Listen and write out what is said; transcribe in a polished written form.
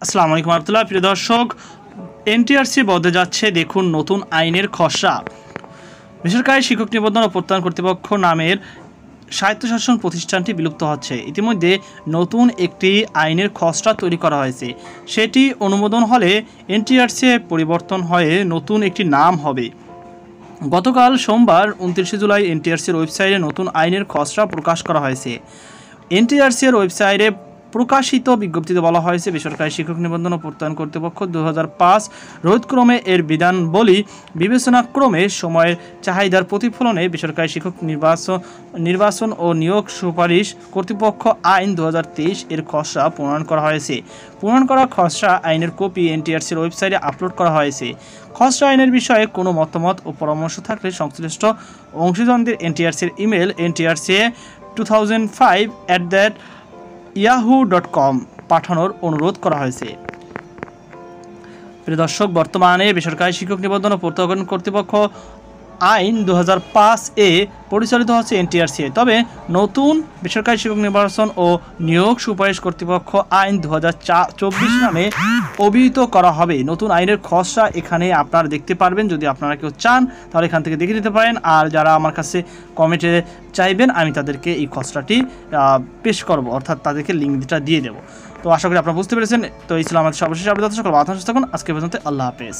আসসালামু আলাইকুম রহমতুল্লাহ। প্রিয় দর্শক, এনটিআরসি বদলে যাচ্ছে, দেখুন নতুন আইনের খসড়া। বেসরকারি শিক্ষক নিবন্ধন ও প্রত্যয়ন কর্তৃপক্ষ নামের স্বায়ত্তশাসন প্রতিষ্ঠানটি বিলুপ্ত হচ্ছে। ইতিমধ্যে নতুন একটি আইনের খসড়া তৈরি করা হয়েছে। সেটি অনুমোদন হলে এনটিআরসি পরিবর্তন হয়ে নতুন একটি নাম হবে। গতকাল সোমবার 29 জুলাই এনটিআরসির ওয়েবসাইটে নতুন আইনের খসড়া প্রকাশ করা হয়েছে। এনটিআরসির ওয়েবসাইটে প্রকাশিত বিজ্ঞপ্তিতে বলা হয়েছে, বেসরকারি শিক্ষক নিবন্ধন ও প্রত্যয়ন কর্তৃপক্ষ 2005 রোধক্রমে এর বিধানবলী বিবেচনাক্রমে সময়ের চাহিদার প্রতিফলনে বেসরকারি শিক্ষক নির্বাচন ও নিয়োগ সুপারিশ কর্তৃপক্ষ আইন 2023 এর খসড়া প্রণয়ন করা হয়েছে। প্রণয়ন করা খসড়া আইনের কপি এনটিআরসির ওয়েবসাইটে আপলোড করা হয়েছে। খসড়া আইনের বিষয়ে কোনো মতামত ও পরামর্শ থাকলে সংশ্লিষ্ট অংশীদারদের এনটিআরসির ইমেল ntrca2005@yahoo.com পাঠানোর অনুরোধ করা হয়েছে। প্রিয় দর্শক, বর্তমানে বেসরকারি শিক্ষক নিবন্ধন ও প্রত্যয়ন কর্তৃপক্ষ আইন 2005 এ পরিচালিত হচ্ছে এনটিআরসি। তবে নতুন বেসরকারি শিক্ষক নির্বাচন ও নিয়োগ সুপারিশ কর্তৃপক্ষ আইন 2024 নামে অভিহিত করা হবে। নতুন আইনের খসড়া এখানে আপনারা দেখতে পারবেন। যদি আপনারা কেউ চান তাহলে এখান থেকে দেখে নিতে পারেন, আর যারা আমার কাছে কমেন্টে চাইবেন আমি তাদেরকে এই খসড়াটি পেশ করব, অর্থাৎ তাদেরকে লিঙ্কটা দিয়ে দেবো। তো আশা করি আপনারা বুঝতে পেরেছেন। তো এই ছিল আমাদের সর্বশেষ আপডেট। সকল ভালো থাকুন। আজকে পর্যন্ত আল্লাহ হাফেজ।